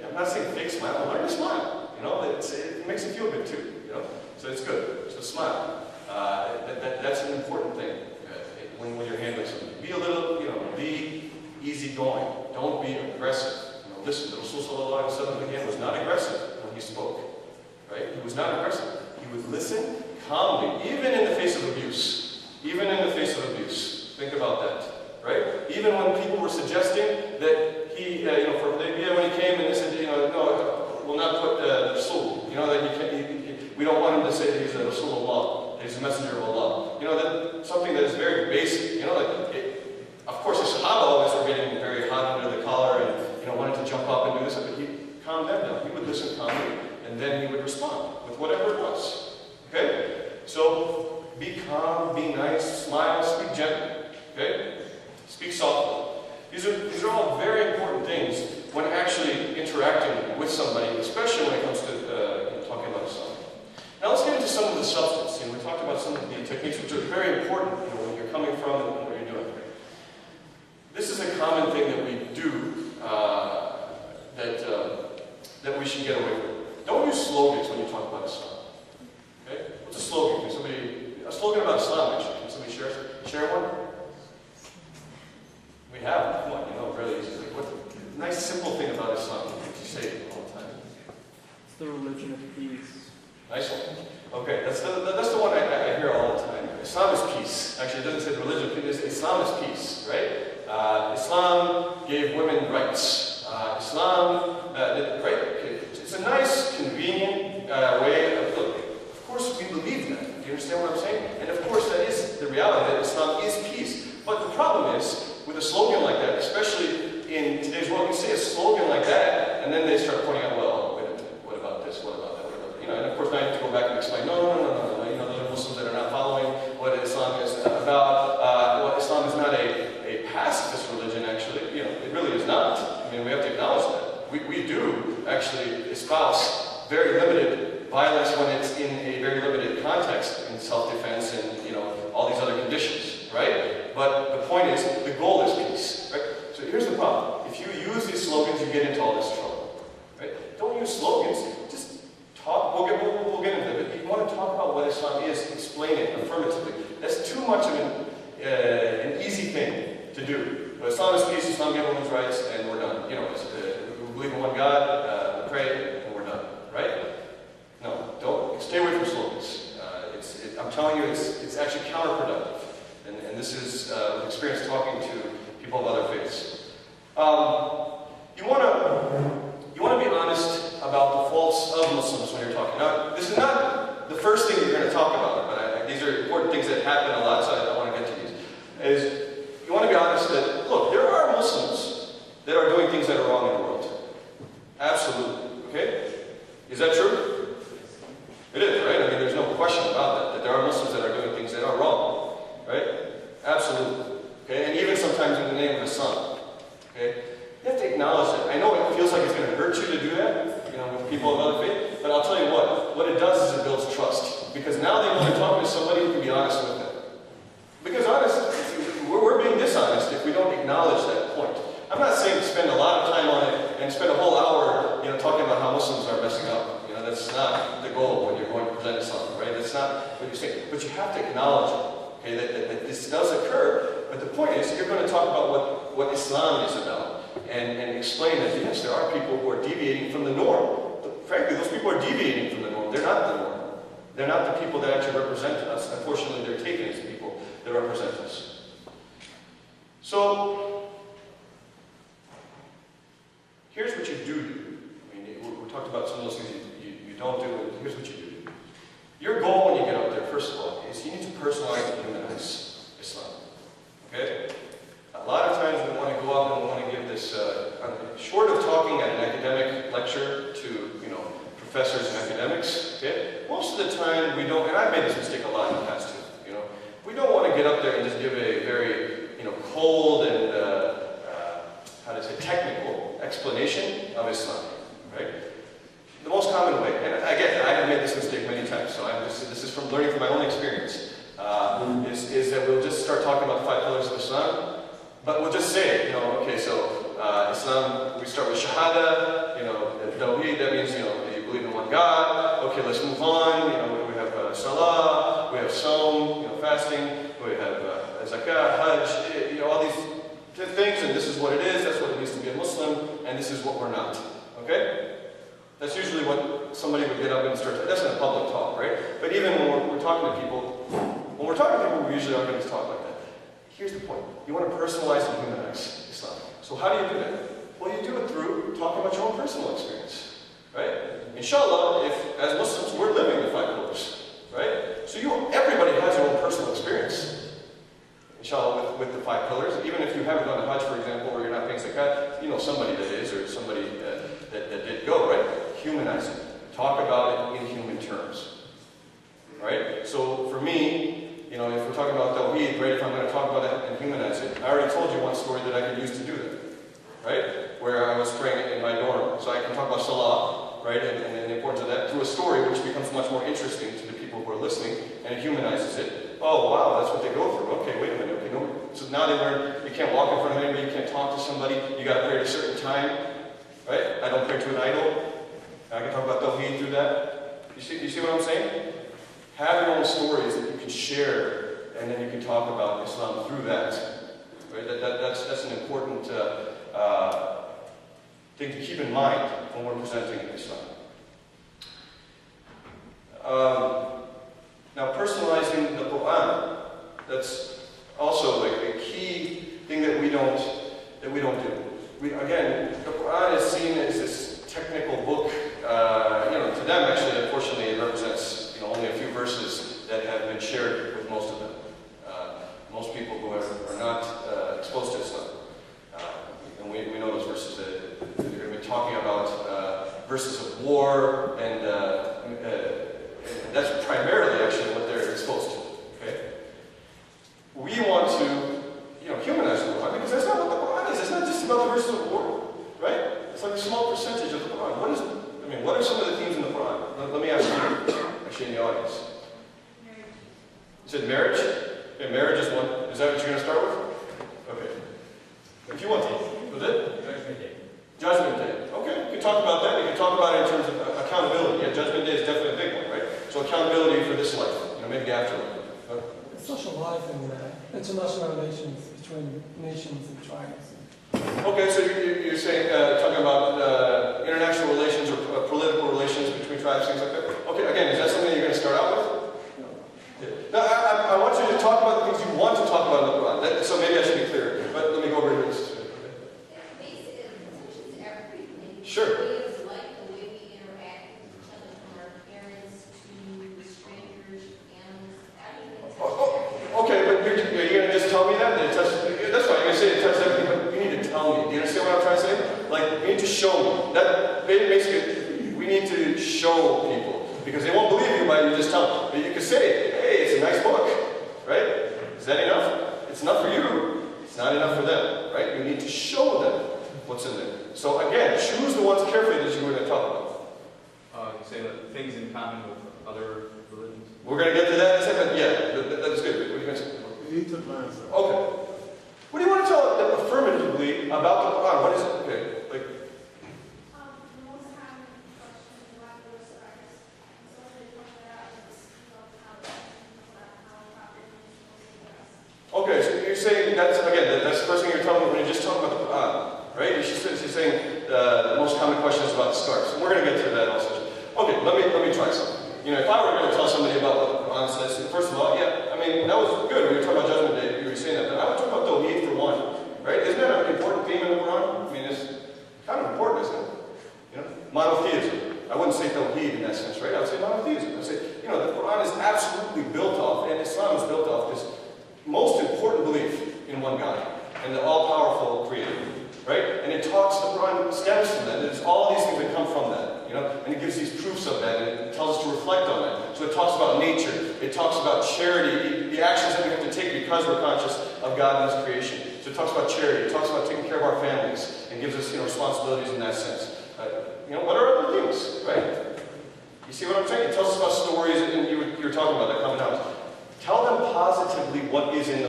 I'm not saying fake smile, but learn to smile. You know, it makes you feel good too. You know, so it's good. So smile. That's an important thing when you're handling something. Be a little, be easygoing. Don't be aggressive. Listen, the Rasul sallallahu alaihi wasallam again was not aggressive when he spoke. Right? He was not aggressive. He would listen calmly, even in the face of abuse. Even in the face of abuse. Think about that. Right? Even when people were suggesting that he, for Hudaybiyah, when he came and they said, no, we'll not put the Rasul. That we don't want him to say that he's a Rasulullah, that he's a messenger of Allah. That something that is very basic. Of course, the Sahaba always were getting very hot under the collar and wanted to jump up and do this, but he calmed them down. He would listen calmly, and then he would respond with whatever it was. Okay? So be calm, be nice, smile, speak gently. Okay? Speak softly. These are all very important things when actually interacting with somebody, especially when it comes to talking about Islam. Now let's get into some of the substance. We talked about some of the techniques which are very important when you're coming from and what you're doing. This is a common thing that we do that we should get away with. Don't use slogans when you talk about Islam. Okay? What's a slogan? A slogan about Islam, actually. Can somebody share one? We have. Come on, really easy. What nice simple thing about Islam that you say all the time? It's the religion of peace. Nice one. Okay, that's the one I hear all the time. Islam is peace. Actually, it doesn't say the religion of peace. Islam is peace, right? Islam gave women rights. Islam, right? It's a nice, convenient way of looking. Of course, we believe that. Do you understand what I'm saying? And of course, that is the reality that Islam is peace. But the problem is, with a slogan like that, especially in today's world, you say a slogan like that, and then they start pointing out, well, wait a minute, what about this? What about that? What about that? And of course, now you have to go back and explain, no. Those are Muslims that are not following what Islam is about. Islam is not a pacifist religion, actually. It really is not. We have to acknowledge that. We do actually espouse very limited violence when it's in a very limited context, in self-defense and all these other conditions, right? But the point is, the goal is peace, right? So here's the problem. If you use these slogans, you get into all this trouble, right? Don't use slogans. Just talk. We'll get into it. But you want to talk about what Islam is, explain it affirmatively. That's too much of an easy thing to do. But Islam is peace, Islam gives women's rights, and we're done. We believe in one God, we pray, and we're done, right? No, don't. Stay away from slogans. I'm telling you, it's actually counterproductive. And this is experience talking to people of other faiths. You want to be honest about the faults of Muslims when you're talking. Now, this is not the first thing you're going to talk about, but these are important things that happen a lot, so I want to get to these. You want to be honest that, look, there are Muslims that are doing things that are wrong in the world. Absolutely. Okay? Is that true? It is, right? There's no question about that there are Muslims that are doing things that are wrong. Right? Absolutely. Okay? And even sometimes in the name of Islam. Okay? You have to acknowledge that. I know it feels like it's going to hurt you to do that, with people of other faith, but I'll tell you what it does is it builds trust. Because now they know they're talking to somebody who can be honest with them. Because we're being dishonest if we don't acknowledge that point. I'm not saying spend a lot of time on it and spend a whole hour, talking about how Muslims are messing up. That's not the goal when you're going to present something, right? That's not what you're saying. But you have to acknowledge it, okay, that this does occur. But the point is, you're going to talk about what Islam is about and explain that, yes, there are people who are deviating from the norm. But frankly, those people are deviating from the norm. They're not the norm. They're not the people that actually represent us. Unfortunately, they're taken as people that represent us. So, here's what you do. We talked about some of those things you don't do, and here's what you do. Your goal when you get up there, first of all, is you need to personalize and humanize Islam. Okay? A lot of times we want to go up and we want to give this, short of talking at an academic lecture to, professors and academics, okay? Most of the time we don't, and I've made this mistake a lot in the past too, we don't want to get up there and just give a very, cold and, technical explanation of Islam, right? The most common way, and again, I have made this mistake many times, so this is from learning from my own experience, is that we'll just start talking about the 5 pillars of Islam, but we'll just say, okay, so Islam, we start with Shahada, that means, you believe in one God. Okay, let's move on. We have Salah, we have Sawm, fasting, we have Zakah, Hajj, all these things, and this is what it is, that's what it means to be a Muslim, and this is what we're not. Okay? That's usually what somebody would get up and start. That's in a public talk, right? But even when we're talking to people, we usually aren't going to talk like that. Here's the point. You want to personalize and humanize Islam. So how do you do that? Well, you do it through talking about your own personal experience, right? Inshallah, if as Muslims we're living the 5 pillars, right? So everybody has their own personal experience. Inshallah, with the 5 pillars. Even if you haven't gone to Hajj, for example, or you're not paying zakat, you know somebody that is, or somebody that did go, right? Humanize it. Talk about it in human terms, right? So for me, if we're talking about Tawheed, right, if I'm going to talk about it and humanize it, I already told you one story that I could use to do that, right? Where I was praying in my dorm. So I can talk about Salah, right, and the importance of that through a story which becomes much more interesting to the people who are listening, and it humanizes it. Oh, wow, that's what they go through. Okay, wait a minute. Okay, no. So now they learn you can't walk in front of anybody, you can't talk to somebody, you got to pray at a certain time, right? I don't pray to an idol. I can talk about Tawheed through that. You see what I'm saying? Have your own stories that you can share, and then you can talk about Islam through that. Right? That's an important thing to keep in mind when we're presenting Islam. Now, personalizing the Quran, that's also like a key thing that we don't do. Again, the Quran is seen as this technical book. To them, actually, unfortunately, it represents only a few verses that have been shared with most of them. Most people who are not exposed to Islam. And we know those verses that they're going to be talking about verses of war, and that's primarily actually what they're exposed to. Okay? We want to humanize the Quran, because that's not what the Quran is. It's not just about the verses of war, right? It's like a small percentage of the Quran. What are some of the themes in the Quran? Let me ask you, actually in the audience. Marriage. You said marriage? Okay, marriage is one. Is that what you're going to start with? Okay. If you want to. Was it? Judgment Day. Judgment Day. Okay, you can talk about that. You can talk about it in terms of accountability. Yeah, Judgment Day is definitely a big one, right? So accountability for this life, maybe afterlife. Social life and international relations between nations and tribes. Okay, so you're saying, talking about international relations or political relations between tribes, things like that? Okay, again, is that something you're going to start out with? No. Yeah. Now, I want you to talk about the things you want to talk about in the Quran. So maybe I should be clearer, but let me go over to this. Sure. The way we interact with each other, from our parents to strangers, animals, Okay, but you're going to just tell me that? That's fine. You're going to say it touches everything, but you need to tell me. Do you understand what I'm trying to say? Like, you need to show me. That basically, we need to show people. Because they won't believe you by you just tell them. But you can say, hey, it's a nice book. Right? Is that enough? It's enough for you. It's not enough for them. Right? You need to show them what's in there. So again, choose the ones carefully that you were going to talk about. You say that things in common with other religions? We're going to get to that in a second. Yeah, that is good. What are you going to say? You need to glance at. Okay. What do you want to tell them affirmatively about the Quran? What is it? Okay. Like, the most common question is why we're stars. So they point that out and speak of how properly okay, so you're saying that's the first thing you're telling me when you just talk about the Quran, right? She's saying the most common question is about the scars. And we're going to get to that also. Okay, let me try something. If I were going to tell somebody about what the Quran says, first of all, yeah, that was good. We were talking about Judgment Day, you were saying that, but I would talk about Tawheed for one, right? Isn't that an important theme in the Quran? It's kind of important, isn't it? Monotheism. I wouldn't say Tawheed in that sense, right? I would say monotheism. I would say, the Quran is absolutely built off, and Islam is built off this most important belief in one God, and the all-powerful Creator, right? And the Quran stems from that. There's all these things that come from that. And it gives these proofs of that, and it tells us to reflect on that. So it talks about nature, it talks about charity, the actions that we have to take because we're conscious of God and His creation. So it talks about charity, it talks about taking care of our families, and gives us, responsibilities in that sense. What are other things, right? You see what I'm saying? It tells us about stories, and you were talking about that coming out. Tell them positively what is in the